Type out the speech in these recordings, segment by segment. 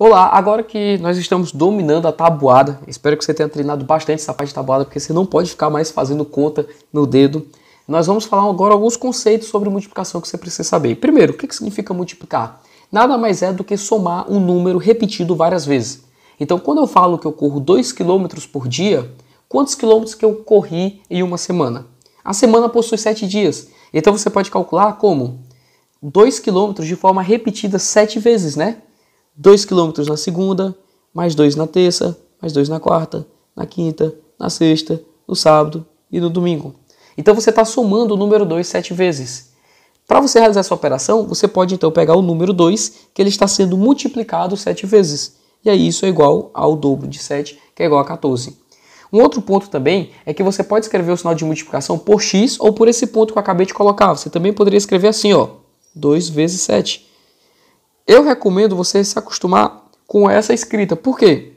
Olá, agora que nós estamos dominando a tabuada, espero que você tenha treinado bastante essa parte de tabuada, porque você não pode ficar mais fazendo conta no dedo. Nós vamos falar agora alguns conceitos sobre multiplicação que você precisa saber. Primeiro, o que significa multiplicar? Nada mais é do que somar um número repetido várias vezes. Então, quando eu falo que eu corro 2 km por dia, quantos quilômetros que eu corri em uma semana? A semana possui 7 dias, então você pode calcular como 2 km de forma repetida 7 vezes, né? 2 km na segunda, mais 2 na terça, mais 2 na quarta, na quinta, na sexta, no sábado e no domingo. Então você está somando o número 2 7 vezes. Para você realizar essa operação, você pode então pegar o número 2, que ele está sendo multiplicado 7 vezes. E aí isso é igual ao dobro de 7, que é igual a 14. Um outro ponto também é que você pode escrever o sinal de multiplicação por x ou por esse ponto que eu acabei de colocar. Você também poderia escrever assim, ó, 2 vezes 7. Eu recomendo você se acostumar com essa escrita. Por quê?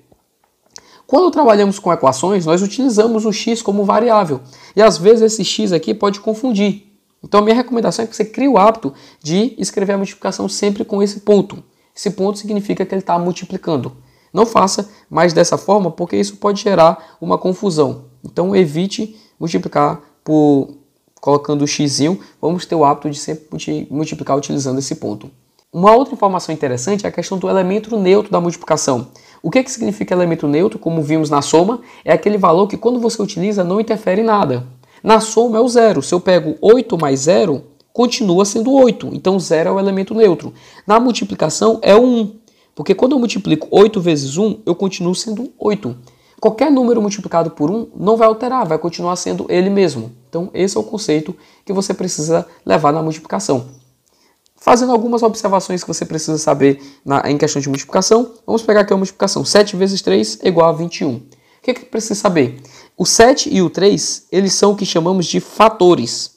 Quando trabalhamos com equações, nós utilizamos o x como variável. E às vezes esse x aqui pode confundir. Então a minha recomendação é que você crie o hábito de escrever a multiplicação sempre com esse ponto. Esse ponto significa que ele está multiplicando. Não faça mais dessa forma, porque isso pode gerar uma confusão. Então evite multiplicar colocando o xzinho. Vamos ter o hábito de sempre multiplicar utilizando esse ponto. Uma outra informação interessante é a questão do elemento neutro da multiplicação. O que significa elemento neutro, como vimos na soma? É aquele valor que quando você utiliza não interfere em nada. Na soma é o zero. Se eu pego 8 mais 0, continua sendo 8. Então 0 é o elemento neutro. Na multiplicação é o 1. Porque quando eu multiplico 8 vezes 1, eu continuo sendo 8. Qualquer número multiplicado por 1 não vai alterar, vai continuar sendo ele mesmo. Então esse é o conceito que você precisa levar na multiplicação. Fazendo algumas observações que você precisa saber em questão de multiplicação, vamos pegar aqui a multiplicação. 7 vezes 3 é igual a 21. O que precisa saber? O 7 e o 3, eles são o que chamamos de fatores.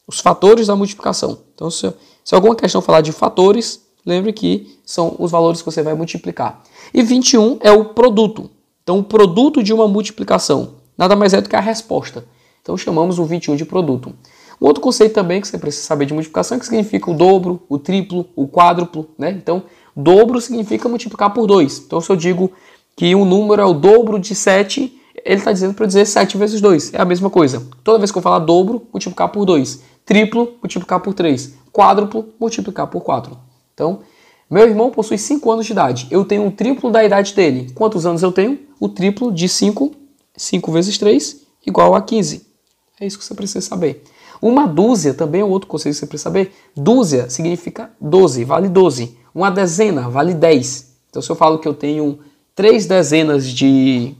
Os fatores da multiplicação. Então, se alguma questão falar de fatores, lembre que são os valores que você vai multiplicar. E 21 é o produto. Então, o produto de uma multiplicação nada mais é do que a resposta. Então, chamamos o 21 de produto. Um outro conceito também que você precisa saber de multiplicação é que significa o dobro, o triplo, o quádruplo, né? Então, dobro significa multiplicar por 2. Então, se eu digo que um número é o dobro de 7, ele está dizendo para eu dizer 7 vezes 2. É a mesma coisa. Toda vez que eu falar dobro, multiplicar por 2. Triplo, multiplicar por 3. Quádruplo, multiplicar por 4. Então, meu irmão possui 5 anos de idade. Eu tenho um triplo da idade dele. Quantos anos eu tenho? O triplo de 5. 5 vezes 3 igual a 15. É isso que você precisa saber. Uma dúzia também é outro conceito que você precisa saber. Dúzia significa 12, vale 12. Uma dezena vale 10. Então, se eu falo que eu tenho 3 dezenas de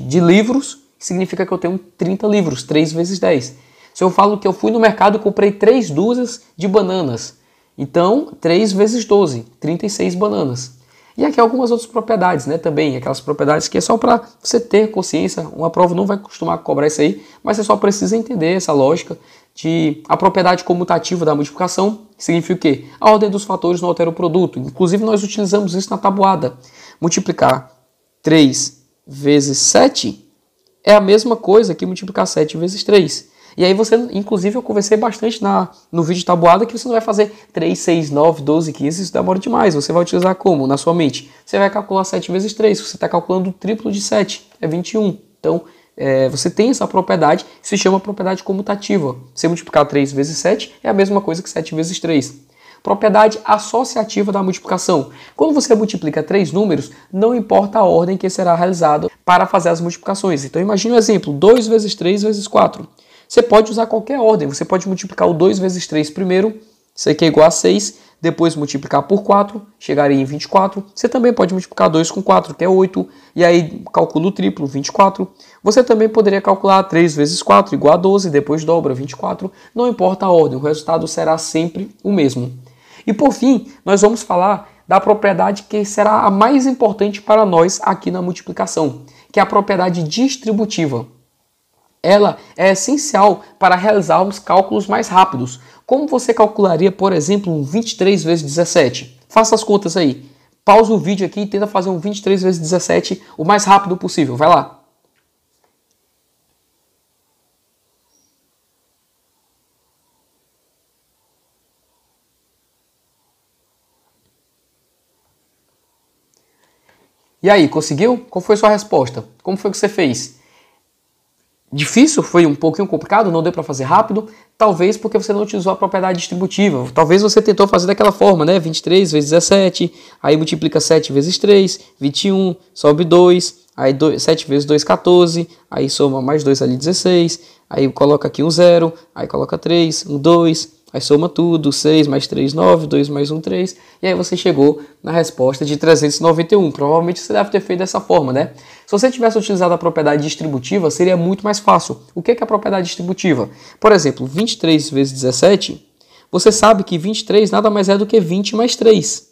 livros, significa que eu tenho 30 livros, 3 vezes 10. Se eu falo que eu fui no mercado e comprei 3 dúzias de bananas, então 3 vezes 12, 36 bananas. E aqui algumas outras propriedades, né, também, aquelas propriedades que é só para você ter consciência, uma prova não vai costumar cobrar isso aí, mas você só precisa entender essa lógica de a propriedade comutativa da multiplicação, que significa o quê? A ordem dos fatores não altera o produto, inclusive nós utilizamos isso na tabuada. Multiplicar 3 vezes 7 é a mesma coisa que multiplicar 7 vezes 3. E aí você, inclusive eu conversei bastante no vídeo de tabuada que você não vai fazer 3, 6, 9, 12, 15, isso demora demais. Você vai utilizar como? Na sua mente. Você vai calcular 7 vezes 3, você está calculando o triplo de 7, é 21. Então, você tem essa propriedade, se chama propriedade comutativa. Você multiplicar 3 vezes 7 é a mesma coisa que 7 vezes 3. Propriedade associativa da multiplicação. Quando você multiplica 3 números, não importa a ordem que será realizada para fazer as multiplicações. Então, imagine um exemplo, 2 vezes 3 vezes 4. Você pode usar qualquer ordem, você pode multiplicar o 2 vezes 3 primeiro, isso aqui é igual a 6, depois multiplicar por 4, chegaria em 24. Você também pode multiplicar 2 com 4, que é 8, e aí calcula o triplo, 24. Você também poderia calcular 3 vezes 4 igual a 12, depois dobra 24. Não importa a ordem, o resultado será sempre o mesmo. E por fim, nós vamos falar da propriedade que será a mais importante para nós aqui na multiplicação, que é a propriedade distributiva. Ela é essencial para realizarmos cálculos mais rápidos. Como você calcularia, por exemplo, um 23 vezes 17? Faça as contas aí. Pausa o vídeo aqui e tenta fazer um 23 vezes 17 o mais rápido possível. Vai lá. E aí, conseguiu? Qual foi a sua resposta? Como foi que você fez? Difícil? Foi um pouquinho complicado? Não deu para fazer rápido? Talvez porque você não utilizou a propriedade distributiva. Talvez você tentou fazer daquela forma, né? 23 vezes 17, aí multiplica 7 vezes 3, 21, sobe 2, aí 7 vezes 2, 14, aí soma mais 2 ali, 16, aí coloca aqui um 0, aí coloca 3, um 2, aí soma tudo, 6 mais 3, 9, 2 mais 1, 3, e aí você chegou na resposta de 391. Provavelmente você deve ter feito dessa forma, né? Se você tivesse utilizado a propriedade distributiva, seria muito mais fácil. O que é a propriedade distributiva? Por exemplo, 23 vezes 17, você sabe que 23 nada mais é do que 20 mais 3.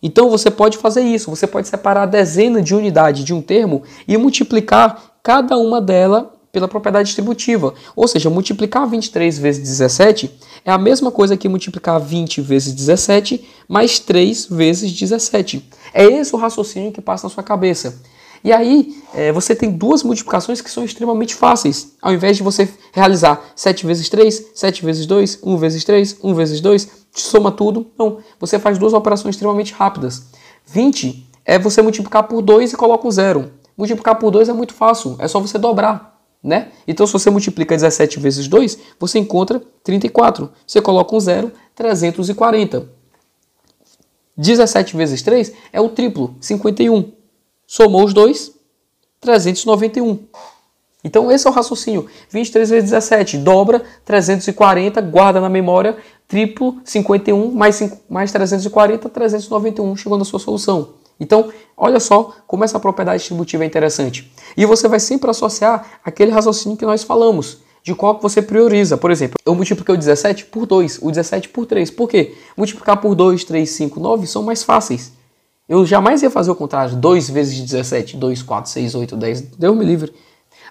Então você pode fazer isso, você pode separar a dezena de unidade de um termo e multiplicar cada uma delas pela propriedade distributiva. Ou seja, multiplicar 23 vezes 17 é a mesma coisa que multiplicar 20 vezes 17 mais 3 vezes 17. É esse o raciocínio que passa na sua cabeça. E aí, você tem duas multiplicações que são extremamente fáceis. Ao invés de você realizar 7 vezes 3, 7 vezes 2, 1 vezes 3, 1 vezes 2, soma tudo. Não, você faz duas operações extremamente rápidas. 20 é você multiplicar por 2 e coloca um 0. Multiplicar por 2 é muito fácil, é só você dobrar, né? Então, se você multiplica 17 vezes 2, você encontra 34. Você coloca um 0, 340. 17 vezes 3 é o triplo, 51. Somou os dois, 391. Então esse é o raciocínio. 23 vezes 17, dobra, 340, guarda na memória, triplo, 51, mais 340, 391, chegou na sua solução. Então, olha só como essa propriedade distributiva é interessante. E você vai sempre associar aquele raciocínio que nós falamos, de qual que você prioriza. Por exemplo, eu multipliquei o 17 por 2, o 17 por 3. Por quê? Multiplicar por 2, 3, 5, 9 são mais fáceis. Eu jamais ia fazer o contrário. 2 vezes 17, 2, 4, 6, 8, 10. Deus me livre.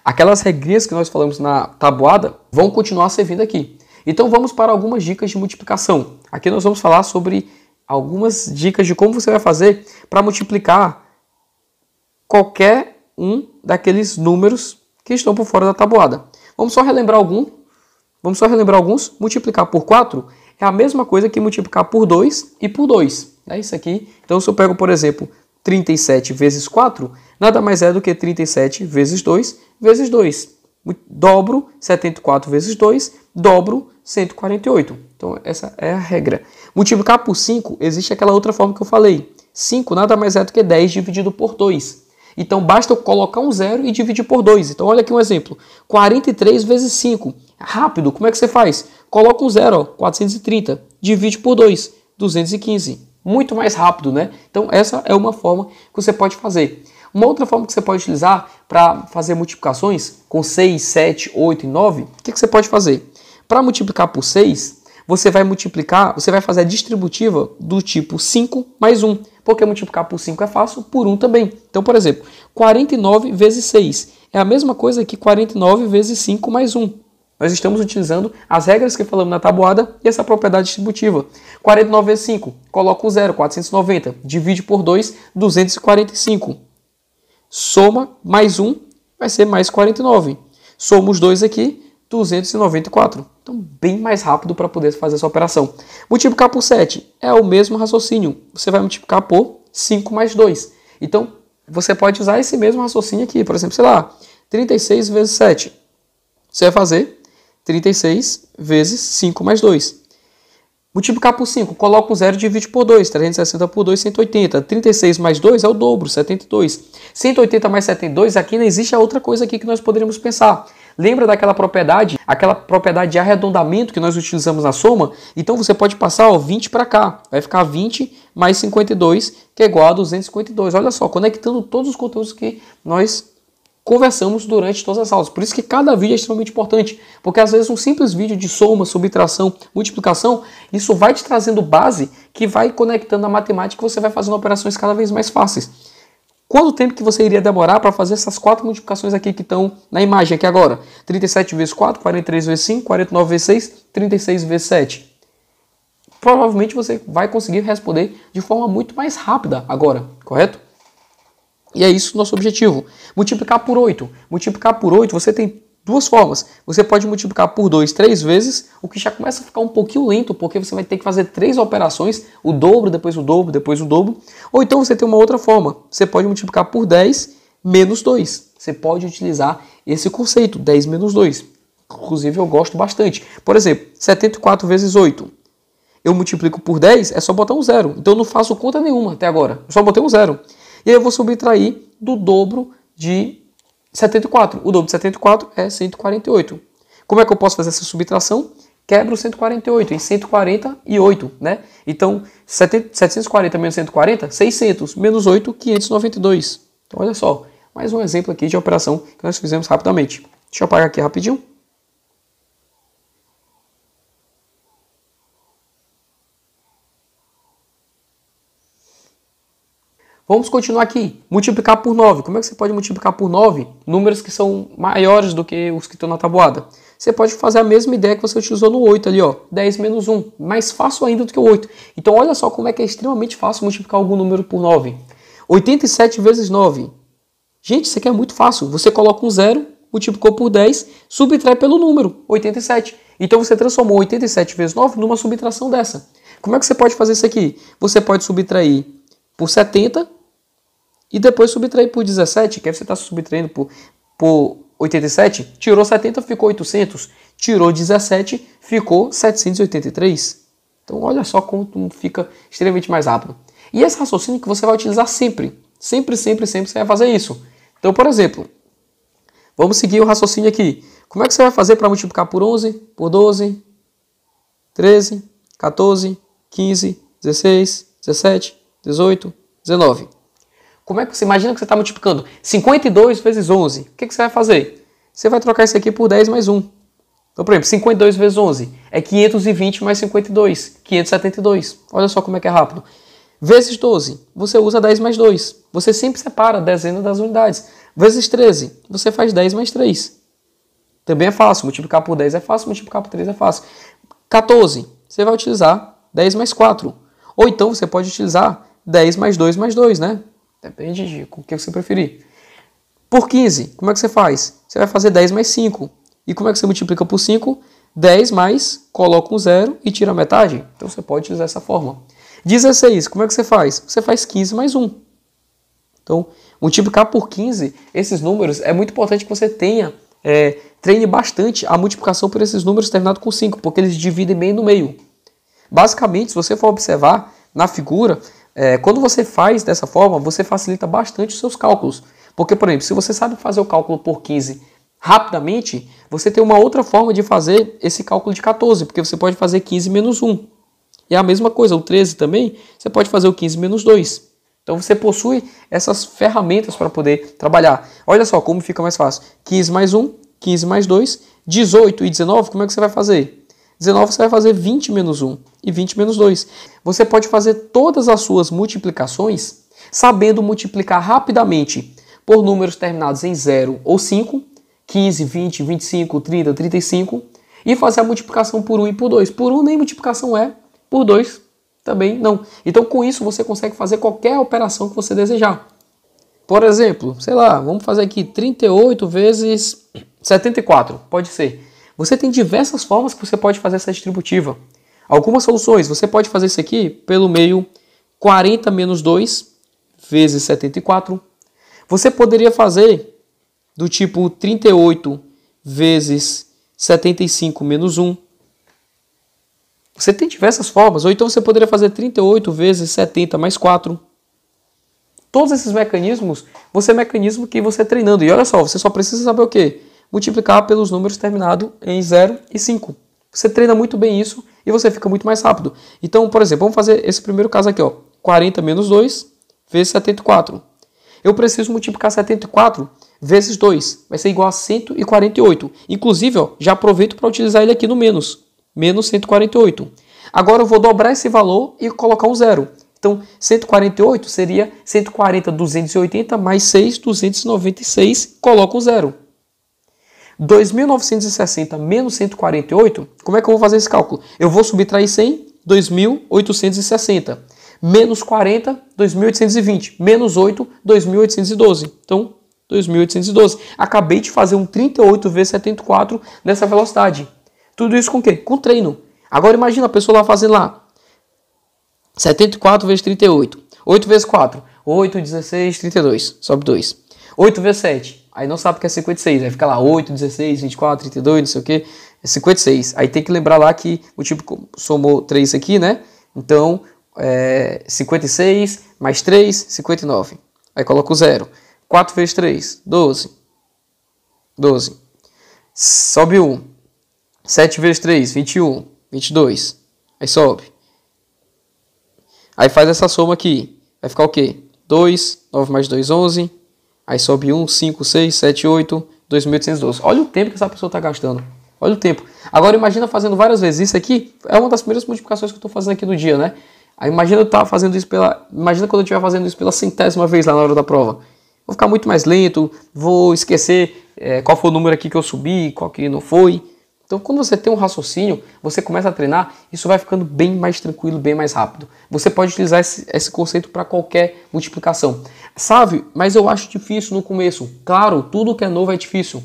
Aquelas regrinhas que nós falamos na tabuada vão continuar servindo aqui. Então vamos para algumas dicas de multiplicação. Aqui nós vamos falar sobre algumas dicas de como você vai fazer para multiplicar qualquer um daqueles números que estão por fora da tabuada. Vamos só relembrar alguns. Multiplicar por 4 é a mesma coisa que multiplicar por 2 e por 2. É isso aqui. Então, se eu pego, por exemplo, 37 vezes 4, nada mais é do que 37 vezes 2 vezes 2. Dobro 74 vezes 2, dobro 148. Então, essa é a regra. Multiplicar por 5, existe aquela outra forma que eu falei. 5 nada mais é do que 10 dividido por 2. Então, basta eu colocar um 0 e dividir por 2. Então, olha aqui um exemplo. 43 vezes 5. Rápido, como é que você faz? Coloca um 0, ó, 430. Divide por 2, 215. Muito mais rápido, né? Então, essa é uma forma que você pode fazer. Uma outra forma que você pode utilizar para fazer multiplicações com 6, 7, 8 e 9, o que você pode fazer? Para multiplicar por 6, você vai fazer a distributiva do tipo 5 mais 1. Porque multiplicar por 5 é fácil, por 1 também. Então, por exemplo, 49 vezes 6 é a mesma coisa que 49 vezes 5 mais 1. Nós estamos utilizando as regras que falamos na tabuada e essa propriedade distributiva. 49 vezes 5, coloca um 0, 490. Divide por 2, 245. Soma mais 1, vai ser mais 49. Soma os dois aqui, 294. Então, bem mais rápido para poder fazer essa operação. Multiplicar por 7 é o mesmo raciocínio. Você vai multiplicar por 5 mais 2. Então, você pode usar esse mesmo raciocínio aqui. Por exemplo, sei lá, 36 vezes 7. Você vai fazer 36 vezes 5 mais 2. Multiplicar por 5, coloca um 0 e divide por 2. 360 por 2, 180. 36 mais 2 é o dobro, 72. 180 mais 72, aqui não existe a outra coisa aqui que nós poderíamos pensar. Lembra daquela propriedade de arredondamento que nós utilizamos na soma? Então você pode passar 20 para cá. Vai ficar 20 mais 52, que é igual a 252. Olha só, conectando todos os conteúdos que nós conversamos durante todas as aulas. Por isso que cada vídeo é extremamente importante, porque às vezes um simples vídeo de soma, subtração, multiplicação, isso vai te trazendo base que vai conectando a matemática e você vai fazendo operações cada vez mais fáceis. Quanto tempo que você iria demorar para fazer essas 4 multiplicações aqui que estão na imagem aqui agora? 37 vezes 4, 43 vezes 5, 49 vezes 6, 36 vezes 7. Provavelmente você vai conseguir responder de forma muito mais rápida agora, correto? E é isso o nosso objetivo. Multiplicar por 8. Multiplicar por 8, você tem duas formas. Você pode multiplicar por 2 3 vezes, o que já começa a ficar um pouquinho lento, porque você vai ter que fazer 3 operações, o dobro, depois o dobro, depois o dobro. Ou então você tem uma outra forma. Você pode multiplicar por 10 menos 2. Você pode utilizar esse conceito, 10 menos 2. Inclusive eu gosto bastante. Por exemplo, 74 vezes 8. Eu multiplico por 10, é só botar um zero. Então eu não faço conta nenhuma até agora. Eu só botei um zero. E aí eu vou subtrair do dobro de 74. O dobro de 74 é 148. Como é que eu posso fazer essa subtração? Quebro 148 em 148, né? Então, 740 menos 140, 600. Menos 8, 592. Então, olha só. Mais um exemplo aqui de operação que nós fizemos rapidamente. Deixa eu apagar aqui rapidinho. Vamos continuar aqui. Multiplicar por 9. Como é que você pode multiplicar por 9 números que são maiores do que os que estão na tabuada? Você pode fazer a mesma ideia que você utilizou no 8 ali, ó. 10 menos 1. Mais fácil ainda do que o 8. Então olha só como é que é extremamente fácil multiplicar algum número por 9. 87 vezes 9. Gente, isso aqui é muito fácil. Você coloca um zero, multiplicou por 10, subtrai pelo número, 87. Então você transformou 87 vezes 9 numa subtração dessa. Como é que você pode fazer isso aqui? Você pode subtrair por 70 e depois subtrair por 17, que aí você está subtraindo por 87, tirou 70, ficou 800, tirou 17, ficou 783. Então olha só como fica extremamente mais rápido. E esse raciocínio que você vai utilizar sempre. Sempre você vai fazer isso. Então, por exemplo, vamos seguir o raciocínio aqui. Como é que você vai fazer para multiplicar por 11, por 12, 13, 14, 15, 16, 17, 18, 19. Como é que você imagina que você está multiplicando 52 vezes 11? O que você vai fazer? Você vai trocar isso aqui por 10 mais 1. Então, por exemplo, 52 vezes 11 é 520 mais 52, 572. Olha só como é que é rápido. Vezes 12, você usa 10 mais 2. Você sempre separa a dezena das unidades. Vezes 13, você faz 10 mais 3. Também é fácil. Multiplicar por 10 é fácil, multiplicar por 3 é fácil. 14, você vai utilizar 10 mais 4. Ou então você pode utilizar 10 mais 2, né? Depende de o que você preferir. Por 15, como é que você faz? Você vai fazer 10 mais 5. E como é que você multiplica por 5? 10 mais, coloca um zero e tira a metade. Então você pode utilizar essa forma. 16, como é que você faz? Você faz 15 mais 1. Então, multiplicar por 15, esses números, é muito importante que você treine bastante a multiplicação por esses números terminados com 5, porque eles dividem meio no meio. Basicamente, se você for observar na figura, quando você faz dessa forma, você facilita bastante os seus cálculos. Porque, por exemplo, se você sabe fazer o cálculo por 15 rapidamente, você tem uma outra forma de fazer esse cálculo de 14, porque você pode fazer 15 menos 1. E a mesma coisa, o 13 também, você pode fazer o 15 menos 2. Então você possui essas ferramentas para poder trabalhar. Olha só como fica mais fácil. 15 mais 1, 15 mais 2, 18 e 19, como é que você vai fazer? 19 você vai fazer 20 menos 1 e 20 menos 2. Você pode fazer todas as suas multiplicações sabendo multiplicar rapidamente por números terminados em 0 ou 5, 15, 20, 25, 30, 35, e fazer a multiplicação por 1 e por 2. Por 1 nem multiplicação é, por 2 também não. Então com isso você consegue fazer qualquer operação que você desejar. Por exemplo, sei lá, vamos fazer aqui 38 vezes 74, pode ser. Você tem diversas formas que você pode fazer essa distributiva. Algumas soluções, você pode fazer isso aqui pelo meio 40 menos 2 vezes 74. Você poderia fazer do tipo 38 vezes 75 menos 1. Você tem diversas formas. Ou então você poderia fazer 38 vezes 70 mais 4. Todos esses mecanismos, você é mecanismo que você treinando. E olha só, você só precisa saber o quê? Multiplicar pelos números terminados em 0 e 5. Você treina muito bem isso e você fica muito mais rápido. Então, por exemplo, vamos fazer esse primeiro caso aqui, ó. 40 menos 2 vezes 74. Eu preciso multiplicar 74 vezes 2. Vai ser igual a 148. Inclusive, ó, já aproveito para utilizar ele aqui no menos. Menos 148. Agora eu vou dobrar esse valor e colocar um zero. Então, 148 seria 140, 280 mais 6, 296, coloca um zero. 2.960 menos 148, como é que eu vou fazer esse cálculo? Eu vou subtrair 100, 2.860. Menos 40, 2.820. Menos 8, 2.812. Então, 2.812. Acabei de fazer um 38 vezes 74 nessa velocidade. Tudo isso com o quê? Com treino. Agora imagina a pessoa lá fazendo lá 74 vezes 38. 8 vezes 4. 8, 16, 32. Sobe 2. 8 vezes 7. Aí não sabe o que é 56. Aí fica lá 8, 16, 24, 32, não sei o que. É 56. Aí tem que lembrar lá que o tipo somou 3 aqui, né? Então, 56 mais 3, 59. Aí coloca o 0. 4 vezes 3, 12. 12. Sobe 1. 7 vezes 3, 21. 22. Aí sobe. Aí faz essa soma aqui. Vai ficar o quê? 2, 9 mais 2, 11. Aí sobe 1, 5, 6, 7, 8, 2.812. Olha o tempo que essa pessoa está gastando. Olha o tempo. Agora imagina fazendo várias vezes. Isso aqui é uma das primeiras multiplicações que eu estou fazendo aqui no dia, né? Aí imagina eu estar fazendo isso imagina quando eu estiver fazendo isso pela 100ª vez lá na hora da prova. Vou ficar muito mais lento, vou esquecer qual foi o número aqui que eu subi, qual que não foi. Então, quando você tem um raciocínio, você começa a treinar, isso vai ficando bem mais tranquilo, bem mais rápido. Você pode utilizar esse conceito para qualquer multiplicação. Sabe, mas eu acho difícil no começo. Claro, tudo que é novo é difícil.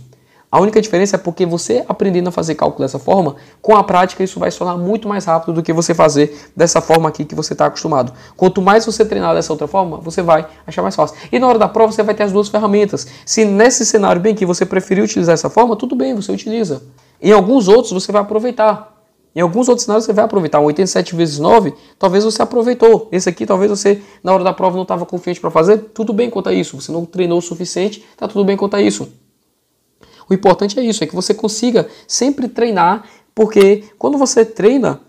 A única diferença é porque você aprendendo a fazer cálculo dessa forma, com a prática isso vai se tornar muito mais rápido do que você fazer dessa forma aqui que você está acostumado. Quanto mais você treinar dessa outra forma, você vai achar mais fácil. E na hora da prova você vai ter as duas ferramentas. Se nesse cenário bem que você preferir utilizar essa forma, tudo bem, você utiliza. Em alguns outros você vai aproveitar. Em alguns outros cenários você vai aproveitar. Um 87 vezes 9, talvez você aproveitou. Esse aqui talvez você na hora da prova não estava confiante para fazer. Tudo bem quanto a isso. Você não treinou o suficiente, está tudo bem quanto a isso. O importante é isso, é que você consiga sempre treinar, porque quando você treina,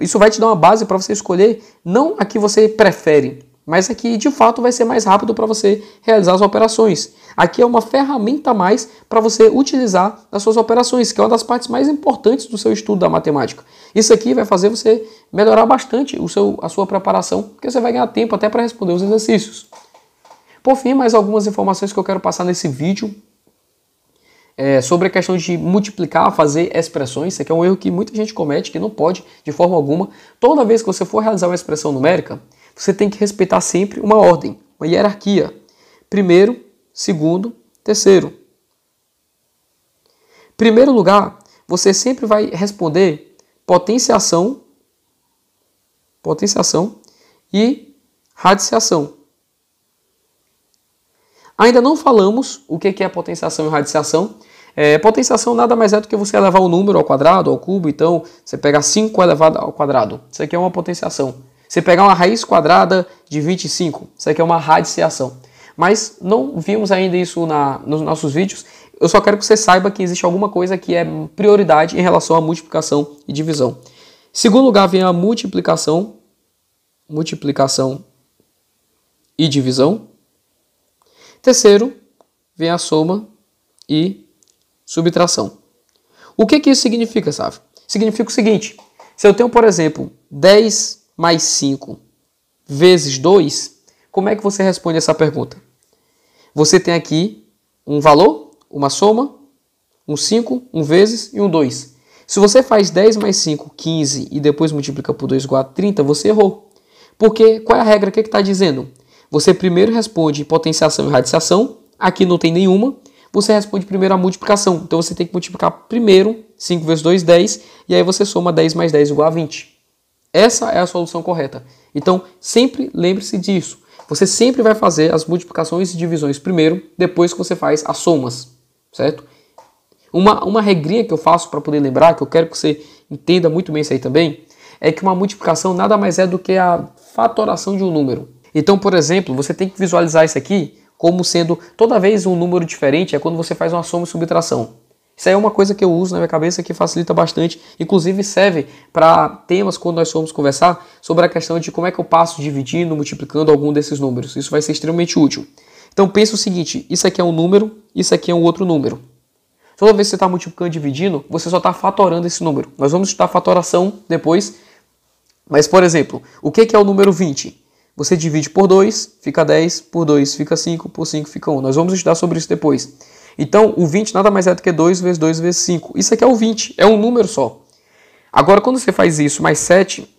isso vai te dar uma base para você escolher não a que você prefere, mas a que de fato vai ser mais rápido para você realizar as operações. Aqui é uma ferramenta a mais para você utilizar nas suas operações, que é uma das partes mais importantes do seu estudo da matemática. Isso aqui vai fazer você melhorar bastante a sua preparação, porque você vai ganhar tempo até para responder os exercícios. Por fim, mais algumas informações que eu quero passar nesse vídeo. Sobre a questão de multiplicar, fazer expressões. Isso aqui é um erro que muita gente comete, que não pode de forma alguma. Toda vez que você for realizar uma expressão numérica, você tem que respeitar sempre uma ordem, uma hierarquia. Primeiro, segundo, terceiro. Primeiro lugar, você sempre vai responder potenciação e radiciação. Ainda não falamos o que é potenciação e radiciação. Potenciação nada mais é do que você elevar um número ao quadrado, ao cubo. Então, você pega 5 elevado ao quadrado. Isso aqui é uma potenciação. Você pegar uma raiz quadrada de 25. Isso aqui é uma radiciação. Mas não vimos ainda isso nos nossos vídeos. Eu só quero que você saiba que existe alguma coisa que é prioridade em relação à multiplicação e divisão. Em segundo lugar vem a multiplicação e divisão. Terceiro, vem a soma e subtração. O que isso significa, sabe? Significa o seguinte: se eu tenho, por exemplo, 10 mais 5 vezes 2, como é que você responde essa pergunta? Você tem aqui um valor, uma soma, um 5, um vezes e um 2. Se você faz 10 mais 5, 15 e depois multiplica por 2 igual a 30, você errou. Porque qual é a regra? O que está dizendo? Você primeiro responde potenciação e radiciação, aqui não tem nenhuma, você responde primeiro a multiplicação. Então você tem que multiplicar primeiro 5 vezes 2, 10, e aí você soma 10 mais 10 igual a 20. Essa é a solução correta. Então sempre lembre-se disso. Você sempre vai fazer as multiplicações e divisões primeiro, depois que você faz as somas, certo? Uma regrinha que eu faço para poder lembrar, que eu quero que você entenda muito bem isso aí também, é que uma multiplicação nada mais é do que a fatoração de um número. Então, por exemplo, você tem que visualizar isso aqui como sendo toda vez um número diferente, é quando você faz uma soma e subtração. Isso aí é uma coisa que eu uso na minha cabeça que facilita bastante, inclusive serve para temas quando nós formos conversar sobre a questão de como é que eu passo dividindo, multiplicando algum desses números. Isso vai ser extremamente útil. Então pensa o seguinte, isso aqui é um número, isso aqui é um outro número. Toda vez que você está multiplicando e dividindo, você só está fatorando esse número. Nós vamos estudar fatoração depois, mas por exemplo, o que é o número 20? Você divide por 2, fica 10, por 2 fica 5, por 5 fica 1. Nós vamos estudar sobre isso depois. Então, o 20 nada mais é do que 2 vezes 2 vezes 5. Isso aqui é o 20, é um número só. Agora, quando você faz isso mais 7,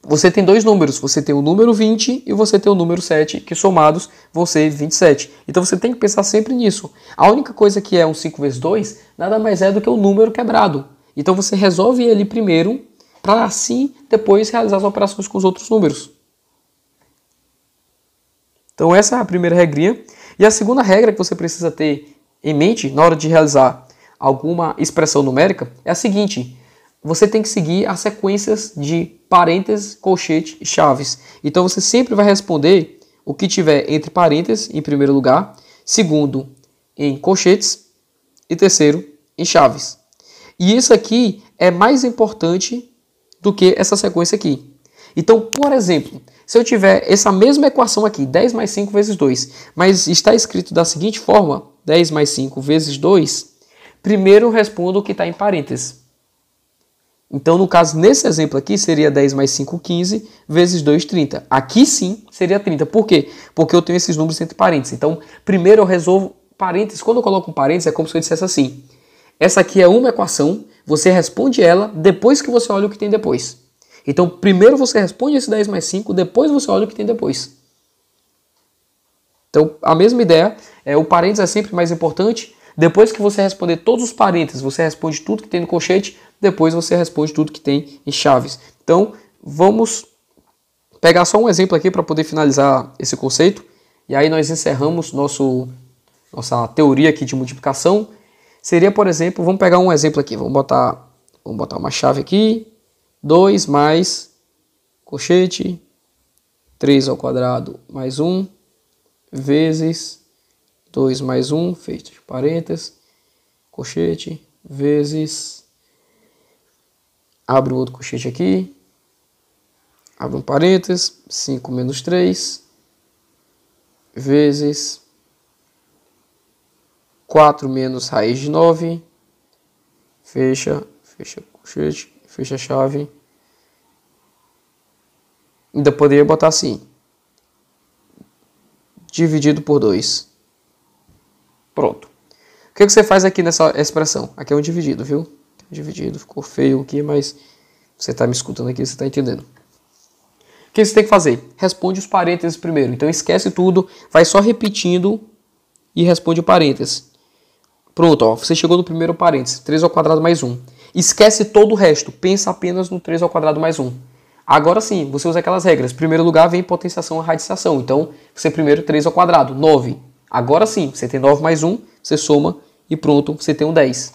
você tem dois números, você tem o número 20 e você tem o número 7, que somados vão ser 27. Então você tem que pensar sempre nisso. A única coisa que é um 5 vezes 2 nada mais é do que o número quebrado. Então você resolve ele primeiro, para assim depois realizar as operações com os outros números. Então essa é a primeira regrinha. E a segunda regra que você precisa ter em mente na hora de realizar alguma expressão numérica é a seguinte: você tem que seguir as sequências de parênteses, colchete e chaves. Então você sempre vai responder o que tiver entre parênteses em primeiro lugar, segundo em colchetes e terceiro em chaves. E isso aqui é mais importante do que essa sequência aqui. Então, por exemplo, se eu tiver essa mesma equação aqui, 10 mais 5 vezes 2, mas está escrito da seguinte forma, 10 mais 5 vezes 2, primeiro eu respondo o que está em parênteses. Então, no caso, nesse exemplo aqui, seria 10 mais 5, 15, vezes 2, 30. Aqui sim seria 30. Por quê? Porque eu tenho esses números entre parênteses. Então, primeiro eu resolvo parênteses. Quando eu coloco um parênteses, é como se eu dissesse assim: essa aqui é uma equação, você responde ela depois que você olha o que tem depois. Então, primeiro você responde esse 10 mais 5, depois você olha o que tem depois. Então, a mesma ideia, o parênteses é sempre mais importante. Depois que você responder todos os parênteses, você responde tudo que tem no colchete, depois você responde tudo que tem em chaves. Então, vamos pegar só um exemplo aqui para poder finalizar esse conceito. E aí nós encerramos nossa teoria aqui de multiplicação. Seria, por exemplo, vamos pegar um exemplo aqui. Vamos botar uma chave aqui. 2 mais colchete, 3 ao quadrado mais 1, vezes 2 mais 1, feito de parênteses, colchete, vezes, abre o outro colchete aqui, abre um parênteses, 5 menos 3, vezes 4 menos raiz de 9, fecha colchete, fecha a chave. Ainda poderia botar assim, dividido por 2. Pronto. O que você faz aqui nessa expressão? Aqui é um dividido, viu? Dividido, ficou feio aqui, mas você está me escutando aqui, você está entendendo. O que você tem que fazer? Responde os parênteses primeiro. Então esquece tudo, vai só repetindo e responde o parênteses. Pronto, ó, você chegou no primeiro parênteses, 3 ao quadrado mais 1. Esquece todo o resto, pensa apenas no 3 ao quadrado mais 1. Agora sim, você usa aquelas regras. Em primeiro lugar vem potenciação e radiciação. Então, você primeiro 3 ao quadrado, 9. Agora sim, você tem 9 mais 1, você soma e pronto, você tem um 10.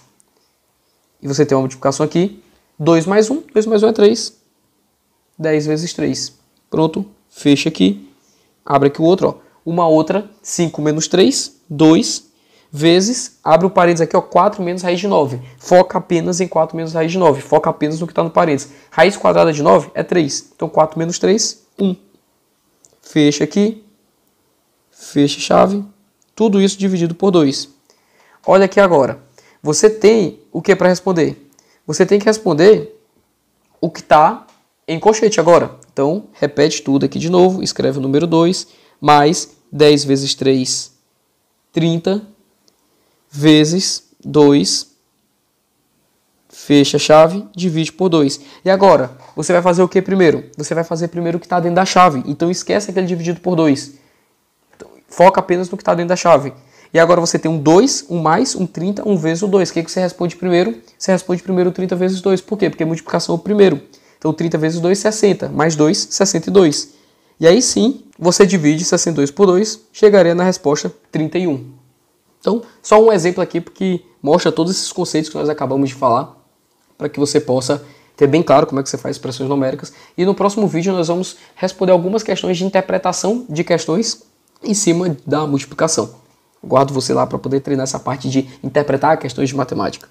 E você tem uma multiplicação aqui, 2 mais 1 é 3. 10 vezes 3. Pronto, fecha aqui, abre aqui o outro, ó. Uma outra, 5 menos 3, 2, vezes, abre o parênteses aqui, ó, 4 menos raiz de 9. Foca apenas em 4 menos raiz de 9. Foca apenas no que está no parênteses. Raiz quadrada de 9 é 3. Então 4 menos 3, 1. Fecha aqui. Fecha a chave. Tudo isso dividido por 2. Olha aqui agora. Você tem o que para responder? Você tem que responder o que está em colchete agora. Então, repete tudo aqui de novo. Escreve o número 2. Mais 10 vezes 3, 30. Vezes 2, fecha a chave, divide por 2. E agora, você vai fazer o que primeiro? Você vai fazer primeiro o que está dentro da chave. Então esquece aquele dividido por 2. Então, foca apenas no que está dentro da chave. E agora você tem um 2, um mais, um 30, um vezes o 2. O que você responde primeiro? Você responde primeiro 30 vezes 2. Por quê? Porque multiplicação é o primeiro. Então 30 vezes 2, 60. Mais 2, 62. E aí sim, você divide 62 por 2, chegaria na resposta 31. Então, só um exemplo aqui porque mostra todos esses conceitos que nós acabamos de falar, para que você possa ter bem claro como é que você faz expressões numéricas. E no próximo vídeo nós vamos responder algumas questões de interpretação de questões em cima da multiplicação. Guardo você lá para poder treinar essa parte de interpretar questões de matemática.